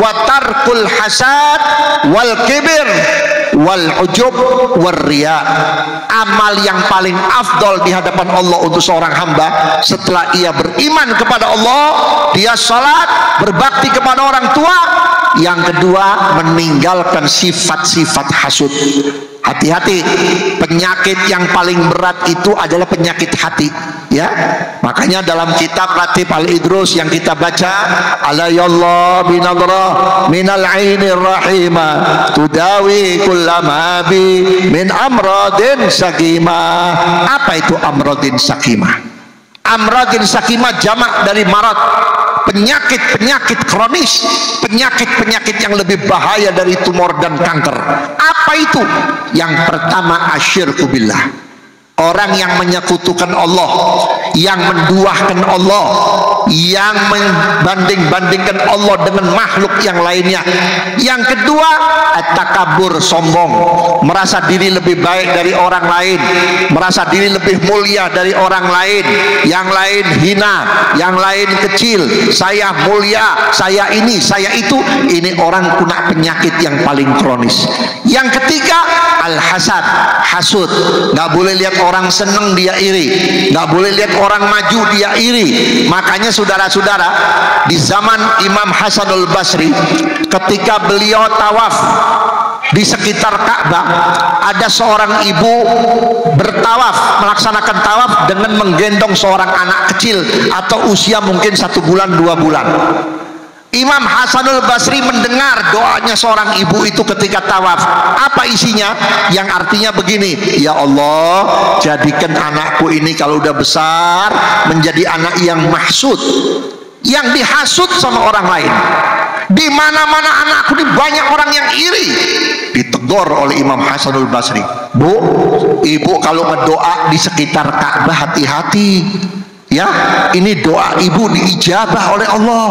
wa tarkul hasad wal kibir wal ujub war riya. Amal yang paling afdol di hadapan Allah untuk seorang hamba setelah ia beriman kepada Allah, dia salat, berbakti kepada orang tua, yang kedua meninggalkan sifat-sifat hasud. Hati-hati, penyakit yang paling berat itu adalah penyakit hati, ya. Makanya dalam kitab Ratib Al-Idrus yang kita baca, alayallah binadra minal ainir rahimah tudawi kullama bi min amradin sakimah. Apa itu amradin sakimah? Amradin sakimah jamak dari marad, penyakit-penyakit kronis, penyakit-penyakit yang lebih bahaya dari tumor dan kanker. Apa itu? Yang pertama, asyirku billah, orang yang menyekutukan Allah, yang menduahkan Allah, yang membanding-bandingkan Allah dengan makhluk yang lainnya. Yang kedua, at-takabur, sombong, merasa diri lebih baik dari orang lain, merasa diri lebih mulia dari orang lain, yang lain hina, yang lain kecil, saya mulia, saya ini, saya itu. Ini orang kena penyakit yang paling kronis. Yang ketiga, al-hasad, hasud. Nggak boleh lihat orang seneng dia iri, nggak boleh lihat orang maju dia iri. Makanya saudara-saudara, di zaman Imam Hasanul Basri, ketika beliau tawaf di sekitar Ka'bah, ada seorang ibu bertawaf, melaksanakan tawaf dengan menggendong seorang anak kecil atau usia mungkin 1 bulan 2 bulan. Imam Hasanul Basri mendengar doanya seorang ibu itu ketika tawaf. Apa isinya? Yang artinya begini, ya Allah, jadikan anakku ini kalau udah besar menjadi anak yang mahsud, yang dihasut sama orang lain. Di mana-mana anakku ini banyak orang yang iri. Ditegur oleh Imam Hasanul Basri, Bu, ibu kalau berdoa di sekitar Ka'bah hati-hati, ya, ini doa ibu diijabah oleh Allah.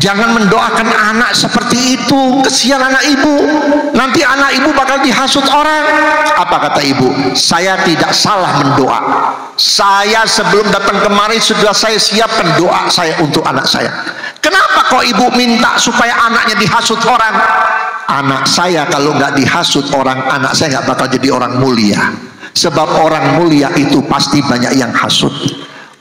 Jangan mendoakan anak seperti itu, kesian anak ibu, nanti anak ibu bakal dihasut orang. Apa kata ibu? Saya tidak salah mendoa, saya sebelum datang kemari sudah saya siapkan doa saya untuk anak saya. Kenapa kok ibu minta supaya anaknya dihasut orang? Anak saya kalau nggak dihasut orang, anak saya nggak bakal jadi orang mulia. Sebab orang mulia itu pasti banyak yang hasut.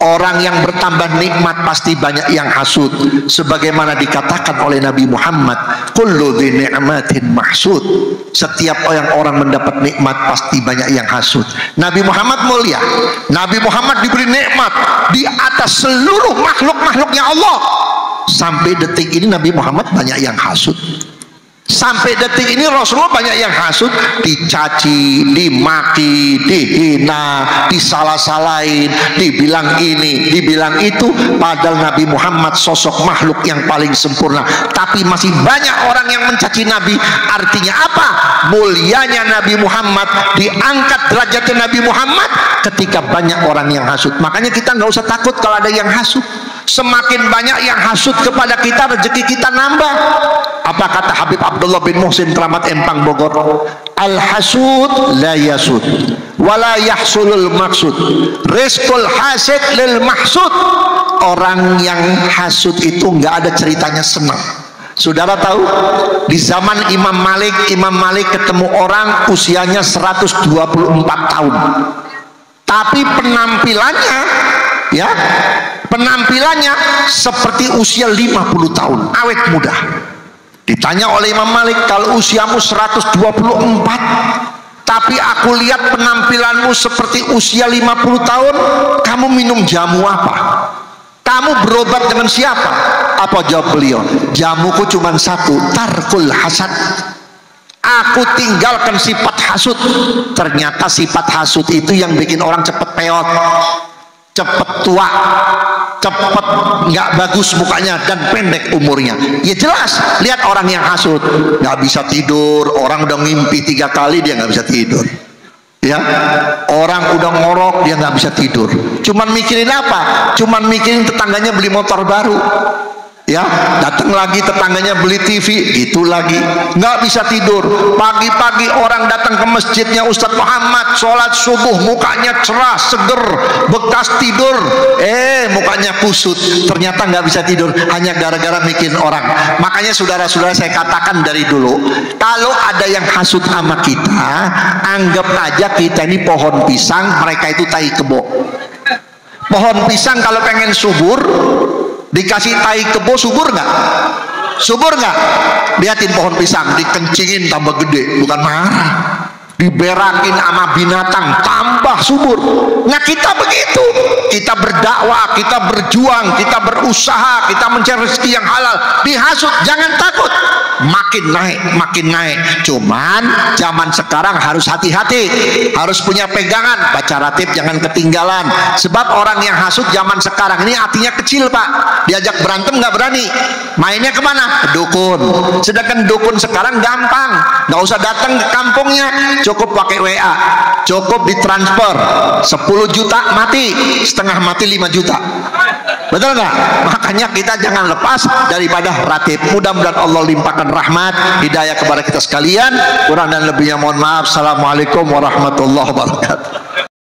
Orang yang bertambah nikmat pasti banyak yang hasud. Sebagaimana dikatakan oleh Nabi Muhammad, kullu dzi ni'matin mahsud. Setiap orang mendapat nikmat pasti banyak yang hasud. Nabi Muhammad mulia, Nabi Muhammad diberi nikmat di atas seluruh makhluk-makhluknya Allah. Sampai detik ini Nabi Muhammad banyak yang hasud. Sampai detik ini Rasulullah banyak yang hasud, dicaci, dimaki, dihina, disalah-salahin, dibilang ini, dibilang itu. Padahal Nabi Muhammad sosok makhluk yang paling sempurna, tapi masih banyak orang yang mencaci Nabi. Artinya apa? Mulianya Nabi Muhammad, diangkat derajatnya Nabi Muhammad ketika banyak orang yang hasud. Makanya kita nggak usah takut kalau ada yang hasud. Semakin banyak yang hasud kepada kita, rezeki kita nambah. Apa kata Habib Abdullah bin Muhsin Keramat Empang Bogor? Al-hasud la yasud wala yahsulul maksud, rizqul hasid lil mahsud. Orang yang hasud itu nggak ada ceritanya senang. Saudara tahu, di zaman Imam Malik ketemu orang usianya 124 tahun, tapi penampilannya, ya, penampilannya seperti usia 50 tahun, awet muda. Ditanya oleh Imam Malik, kalau usiamu 124 tapi aku lihat penampilanmu seperti usia 50 tahun, kamu minum jamu apa? Kamu berobat dengan siapa? Apa jawab beliau? Jamuku cuma satu, tarkul hasad. Aku tinggalkan sifat hasud. Ternyata sifat hasud itu yang bikin orang cepat peot, cepat tua, cepat nggak bagus mukanya, dan pendek umurnya. Ya jelas, lihat orang yang hasud, nggak bisa tidur. Orang udah ngimpi 3 kali dia nggak bisa tidur, ya. Orang udah ngorok dia nggak bisa tidur. Cuman mikirin apa? Cuman mikirin tetangganya beli motor baru, ya, datang lagi tetangganya beli TV, gitu lagi, nggak bisa tidur. Pagi-pagi orang datang ke masjidnya Ustadz Muhammad, sholat subuh, mukanya cerah, seger, bekas tidur, mukanya kusut, ternyata nggak bisa tidur, hanya gara-gara bikin orang. Makanya saudara-saudara, saya katakan dari dulu, kalau ada yang hasut sama kita, anggap aja kita ini pohon pisang, mereka itu tai kebo. Pohon pisang kalau pengen subur, dikasih tai kebo, subur nggak? Subur nggak? Lihatin pohon pisang, dikencingin tambah gede, bukan marah. Diberakin sama binatang, tambah subur. Nah kita begitu, kita berdakwah, kita berjuang, kita berusaha, kita mencari rezeki yang halal, dihasut, jangan takut, makin naik, makin naik. Cuman zaman sekarang harus hati-hati, harus punya pegangan, baca ratib jangan ketinggalan. Sebab orang yang hasut zaman sekarang ini hatinya kecil Pak, diajak berantem nggak berani, mainnya kemana? Ke dukun. Sedangkan dukun sekarang gampang, nggak usah datang ke kampungnya, cukup pakai WA, cukup ditransfer 10 juta mati, setengah mati 5 juta. Betul nggak? Makanya kita jangan lepas daripada ratib. Mudah-mudahan Allah limpahkan rahmat, hidayah kepada kita sekalian. Kurang dan lebihnya mohon maaf. Assalamualaikum warahmatullahi wabarakatuh.